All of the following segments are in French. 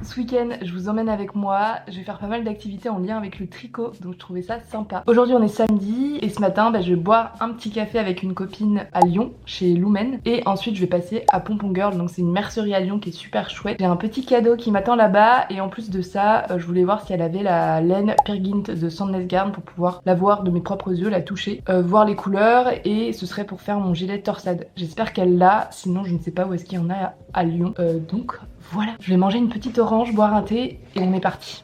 Ce week-end, je vous emmène avec moi, je vais faire pas mal d'activités en lien avec le tricot, donc je trouvais ça sympa. Aujourd'hui on est samedi et ce matin je vais boire un petit café avec une copine à Lyon, chez Lumen. Et ensuite je vais passer à Pompon Girl, donc c'est une mercerie à Lyon qui est super chouette. J'ai un petit cadeau qui m'attend là-bas et en plus de ça, je voulais voir si elle avait la laine Peer Gynt de Sandnes Garn pour pouvoir la voir de mes propres yeux, la toucher, voir les couleurs, et ce serait pour faire mon gilet de torsade. J'espère qu'elle l'a, sinon je ne sais pas où est-ce qu'il y en a à Lyon. Donc voilà, je vais manger une petite orange, boire un thé et on est parti.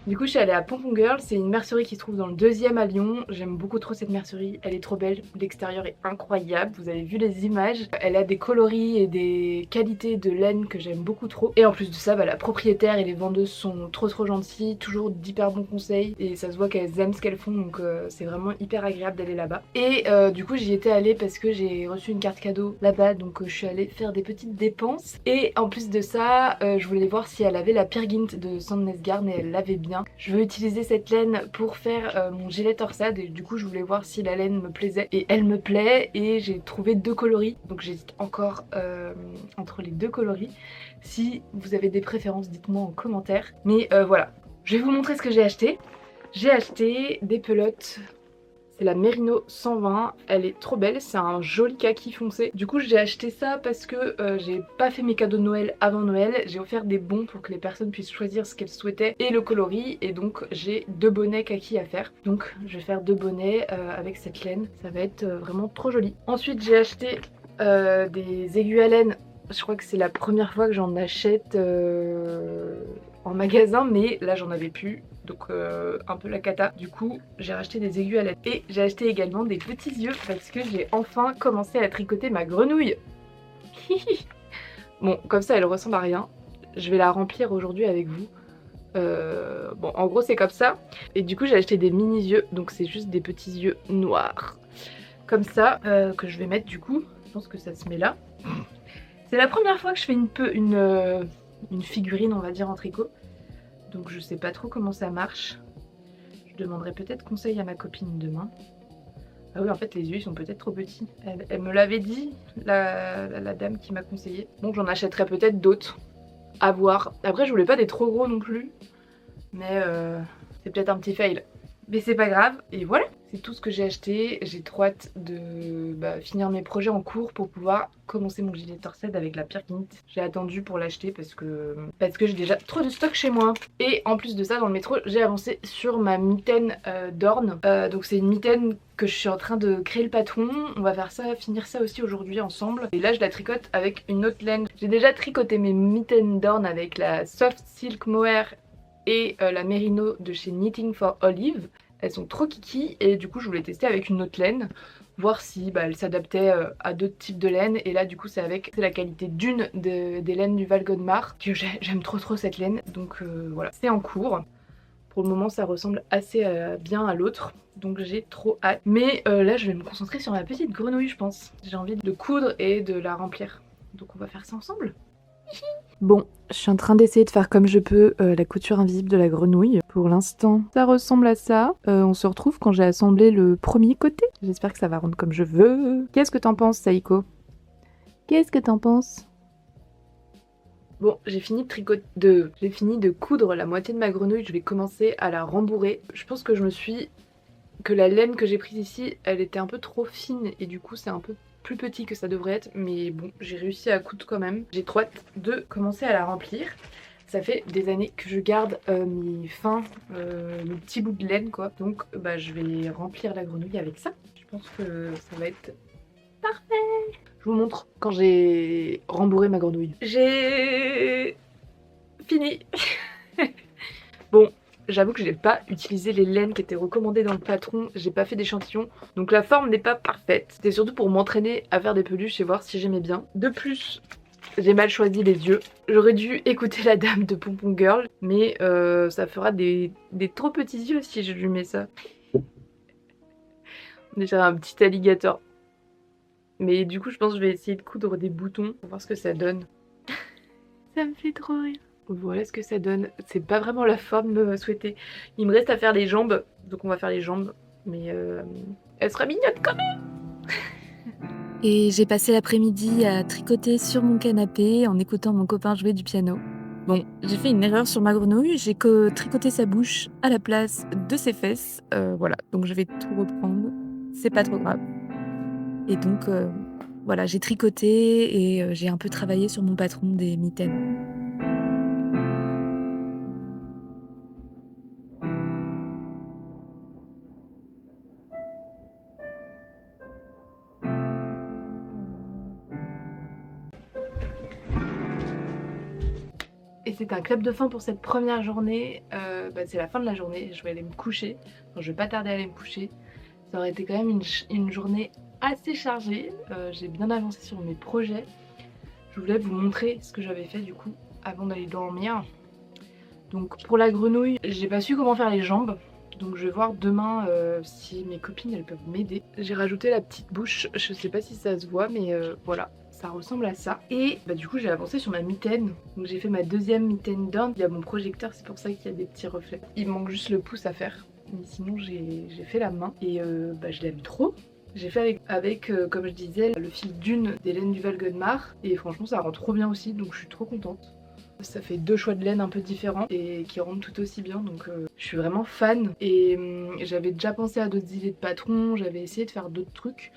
Du coup je suis allée à Pompon Girl, c'est une mercerie qui se trouve dans le 2e à Lyon. J'aime beaucoup trop cette mercerie, elle est trop belle, l'extérieur est incroyable, vous avez vu les images. Elle a des coloris et des qualités de laine que j'aime beaucoup trop. Et en plus de ça, la propriétaire et les vendeuses sont trop gentilles, toujours d'hyper bons conseils. Et ça se voit qu'elles aiment ce qu'elles font, donc c'est vraiment hyper agréable d'aller là-bas. Et du coup j'y étais allée parce que j'ai reçu une carte cadeau là-bas, donc je suis allée faire des petites dépenses. Et en plus de ça, je voulais voir si elle avait la Peer Gynt de Sandnes Garn et elle l'avait bien. Je veux utiliser cette laine pour faire mon gilet torsade et du coup je voulais voir si la laine me plaisait, et elle me plaît. Et j'ai trouvé 2 coloris, donc j'hésite encore entre les 2 coloris. Si vous avez des préférences, dites-moi en commentaire. Mais voilà, je vais vous montrer ce que j'ai acheté. J'ai acheté des pelotes. C'est la Merino 120, elle est trop belle, c'est un joli kaki foncé. Du coup j'ai acheté ça parce que j'ai pas fait mes cadeaux de Noël avant Noël. J'ai offert des bons pour que les personnes puissent choisir ce qu'elles souhaitaient et le coloris. Et donc j'ai 2 bonnets kaki à faire. Donc je vais faire 2 bonnets avec cette laine, ça va être vraiment trop joli. Ensuite j'ai acheté des aiguilles à laine. Je crois que c'est la première fois que j'en achète en magasin, mais là j'en avais plus, donc un peu la cata. Du coup j'ai racheté des aiguilles à laine. Et j'ai acheté également des petits yeux parce que j'ai enfin commencé à tricoter ma grenouille. Bon, comme ça elle ressemble à rien. Je vais la remplir aujourd'hui avec vous. Bon, en gros c'est comme ça. Et du coup j'ai acheté des mini yeux, donc c'est juste des petits yeux noirs comme ça, que je vais mettre du coup. Je pense que ça se met là. C'est la première fois que je fais une figurine, on va dire, en tricot. Donc je sais pas trop comment ça marche. Je demanderai peut-être conseil à ma copine demain. Ah oui, en fait les yeux ils sont peut-être trop petits. Elle me l'avait dit, la dame qui m'a conseillé. Donc j'en achèterai peut-être d'autres. À voir. Après je voulais pas des trop gros non plus. Mais c'est peut-être un petit fail. Mais c'est pas grave. Et voilà, c'est tout ce que j'ai acheté. J'ai trop hâte de finir mes projets en cours pour pouvoir commencer mon gilet de torsade avec la Peer Gynt. J'ai attendu pour l'acheter parce que j'ai déjà trop de stock chez moi. Et en plus de ça, dans le métro, j'ai avancé sur ma mitaine d'Orne. Donc c'est une mitaine que je suis en train de créer le patron. On va faire ça, finir ça aussi aujourd'hui ensemble. Et là je la tricote avec une autre laine. J'ai déjà tricoté mes mitaines d'Orne avec la Soft Silk Mohair et la Merino de chez Knitting for Olive. Elles sont trop kiki et du coup je voulais tester avec une autre laine, voir si elle s'adaptait à d'autres types de laine. Et là du coup c'est la qualité d'une des laines du Val Godemar, que j'aime trop cette laine. Donc voilà, c'est en cours. Pour le moment ça ressemble assez bien à l'autre, donc j'ai trop hâte. Mais là je vais me concentrer sur ma petite grenouille je pense. J'ai envie de coudre et de la remplir. Donc on va faire ça ensemble. Bon, je suis en train d'essayer de faire comme je peux la couture invisible de la grenouille. Pour l'instant, ça ressemble à ça. On se retrouve quand j'ai assemblé le premier côté. J'espère que ça va rendre comme je veux. Qu'est-ce que t'en penses, Saïko? Qu'est-ce que t'en penses? Bon, j'ai fini de coudre la moitié de ma grenouille. Je vais commencer à la rembourrer. Je pense que la laine que j'ai prise ici, elle était un peu trop fine et du coup c'est un peu plus petit que ça devrait être, mais bon, j'ai réussi à coudre quand même. J'ai trop hâte de commencer à la remplir. Ça fait des années que je garde mes fins, mes petits bouts de laine quoi. Donc je vais remplir la grenouille avec ça. Je pense que ça va être parfait. Je vous montre quand j'ai rembourré ma grenouille. J'ai fini. Bon, J'avoue que j'ai pas utilisé les laines qui étaient recommandées dans le patron, j'ai pas fait d'échantillon, donc la forme n'est pas parfaite. C'était surtout pour m'entraîner à faire des peluches et voir si j'aimais bien. De plus, j'ai mal choisi les yeux. J'aurais dû écouter la dame de Pompon Girl, mais ça fera des trop petits yeux si je lui mets ça. On dirait un petit alligator. Mais du coup, je pense que je vais essayer de coudre des boutons pour voir ce que ça donne. Ça me fait trop rire. Voilà ce que ça donne. C'est pas vraiment la forme souhaitée. Il me reste à faire les jambes, donc on va faire les jambes. Mais elle sera mignonne quand même. Et j'ai passé l'après-midi à tricoter sur mon canapé en écoutant mon copain jouer du piano. Bon, j'ai fait une erreur sur ma grenouille, j'ai tricoté sa bouche à la place de ses fesses. Voilà, donc je vais tout reprendre, c'est pas trop grave. Et donc, voilà, j'ai tricoté et j'ai un peu travaillé sur mon patron des mitaines. Et c'est un clap de fin pour cette première journée. C'est la fin de la journée, je vais aller me coucher. Enfin, je vais pas tarder à aller me coucher. Ça aurait été quand même une journée assez chargée. J'ai bien avancé sur mes projets. Je voulais vous montrer ce que j'avais fait du coup avant d'aller dormir. Donc pour la grenouille, j'ai pas su comment faire les jambes. Donc je vais voir demain si mes copines elles peuvent m'aider. J'ai rajouté la petite bouche, je sais pas si ça se voit mais voilà. Ça ressemble à ça. Et du coup j'ai avancé sur ma mitaine. Donc j'ai fait ma deuxième mitaine d'Inde. Il y a mon projecteur, c'est pour ça qu'il y a des petits reflets. Il me manque juste le pouce à faire. Mais sinon j'ai fait la main. Et je l'aime trop. J'ai fait avec comme je disais, le fil d'une des laines du Val Godemar. Et franchement ça rend trop bien aussi, donc je suis trop contente. Ça fait deux choix de laine un peu différents et qui rendent tout aussi bien, donc je suis vraiment fan. Et j'avais déjà pensé à d'autres idées de patrons, j'avais essayé de faire d'autres trucs,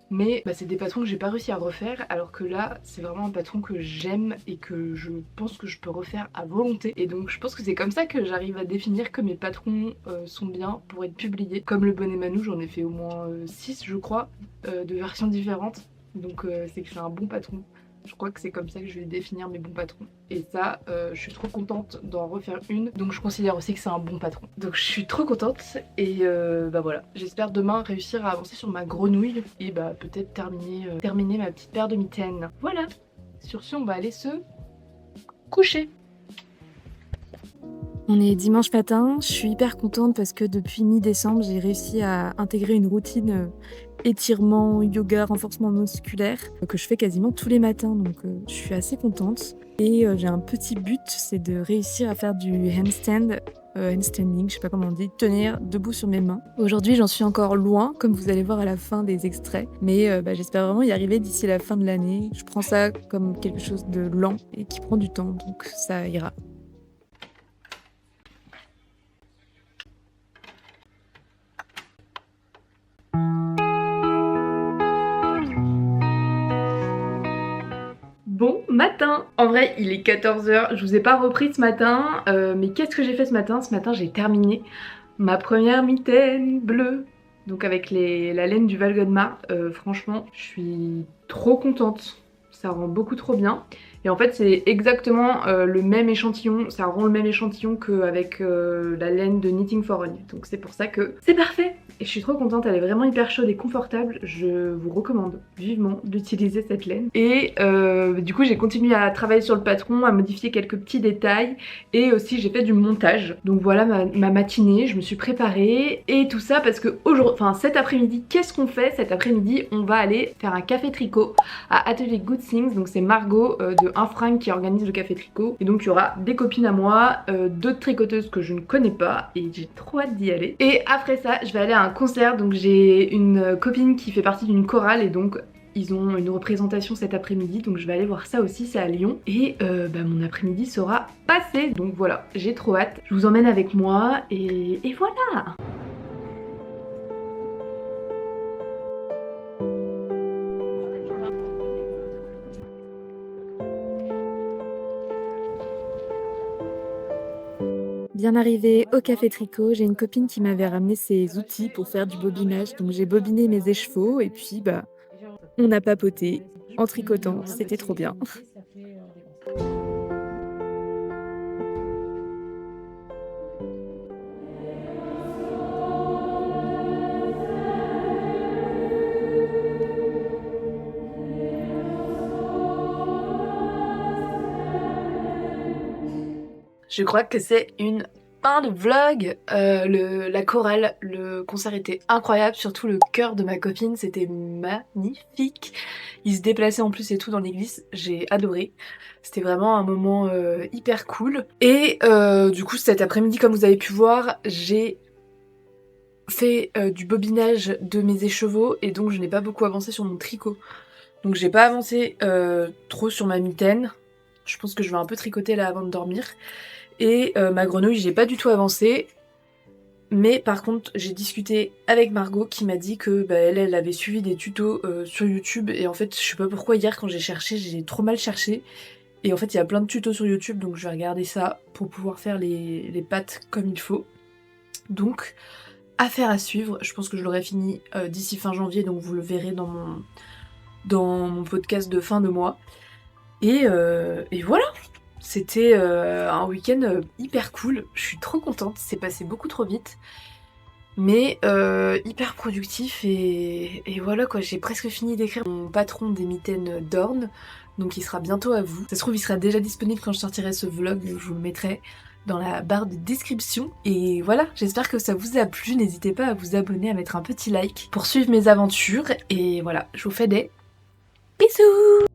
mais c'est des patrons que j'ai pas réussi à refaire, alors que là c'est vraiment un patron que j'aime et que je pense que je peux refaire à volonté. Et donc je pense que c'est comme ça que j'arrive à définir que mes patrons sont bien pour être publiés. Comme le bonnet Manou, j'en ai fait au moins 6 je crois, de versions différentes, donc c'est que c'est un bon patron. Je crois que c'est comme ça que je vais définir mes bons patrons. Et ça, je suis trop contente d'en refaire une. Donc je considère aussi que c'est un bon patron. Donc je suis trop contente. Et voilà. J'espère demain réussir à avancer sur ma grenouille. Et peut-être terminer ma petite paire de mitaines. Voilà. Sur ce, on va aller se coucher. On est dimanche matin, je suis hyper contente parce que depuis mi-décembre, j'ai réussi à intégrer une routine étirement, yoga, renforcement musculaire que je fais quasiment tous les matins, donc je suis assez contente. Et j'ai un petit but, c'est de réussir à faire du handstanding, je sais pas comment on dit, tenir debout sur mes mains. Aujourd'hui, j'en suis encore loin, comme vous allez voir à la fin des extraits, mais j'espère vraiment y arriver d'ici la fin de l'année. Je prends ça comme quelque chose de lent et qui prend du temps, donc ça ira. Bon matin. En vrai il est 14h, je vous ai pas repris ce matin, mais qu'est-ce que j'ai fait ce matin? Ce matin j'ai terminé ma première mitaine bleue, donc avec la laine du Val Godemar. Franchement je suis trop contente, ça rend beaucoup trop bien. Et en fait c'est exactement le même échantillon, ça rend le même échantillon qu'avec la laine de Knitting for One. Donc c'est pour ça que c'est parfait. Et je suis trop contente, elle est vraiment hyper chaude et confortable. Je vous recommande vivement d'utiliser cette laine. Et du coup j'ai continué à travailler sur le patron, à modifier quelques petits détails. Et aussi j'ai fait du montage. Donc voilà ma matinée, je me suis préparée. Et tout ça parce que cet après-midi, qu'est-ce qu'on fait? Cet après-midi on va aller faire un café tricot à Atelier Good Things. Donc c'est Margot de Infringue qui organise le café tricot. Et donc il y aura des copines à moi, d'autres tricoteuses que je ne connais pas. Et j'ai trop hâte d'y aller. Et après ça je vais aller à un concert. Donc j'ai une copine qui fait partie d'une chorale et donc ils ont une représentation cet après-midi, donc je vais aller voir ça aussi, c'est à Lyon. Et mon après-midi sera passé, donc voilà, j'ai trop hâte. Je vous emmène avec moi et voilà. Bien arrivée au café tricot, j'ai une copine qui m'avait ramené ses outils pour faire du bobinage, donc j'ai bobiné mes écheveaux et puis on a papoté en tricotant, c'était trop bien. Je crois que c'est une fin de vlog. La chorale, le concert était incroyable, surtout le chœur de ma copine, c'était magnifique. Il se déplaçait en plus et tout dans l'église, j'ai adoré. C'était vraiment un moment hyper cool. Et du coup cet après-midi, comme vous avez pu voir, j'ai fait du bobinage de mes écheveaux et donc je n'ai pas beaucoup avancé sur mon tricot. Donc j'ai pas avancé trop sur ma mitaine. Je pense que je vais un peu tricoter là avant de dormir. Et ma grenouille, j'ai pas du tout avancé. Mais par contre, j'ai discuté avec Margot qui m'a dit que elle avait suivi des tutos sur YouTube. Et en fait, je sais pas pourquoi hier quand j'ai cherché, j'ai trop mal cherché. Et en fait, il y a plein de tutos sur YouTube, donc je vais regarder ça pour pouvoir faire les pattes comme il faut. Donc, affaire à suivre. Je pense que je l'aurai fini d'ici fin janvier, donc vous le verrez dans mon podcast de fin de mois. Et voilà, c'était un week-end hyper cool, je suis trop contente, c'est passé beaucoup trop vite, mais hyper productif et voilà quoi, j'ai presque fini d'écrire mon patron des mitaines d'Orne, donc il sera bientôt à vous. Ça se trouve il sera déjà disponible quand je sortirai ce vlog, donc je vous le mettrai dans la barre de description. Et voilà, j'espère que ça vous a plu, n'hésitez pas à vous abonner, à mettre un petit like pour suivre mes aventures, et voilà, je vous fais des bisous.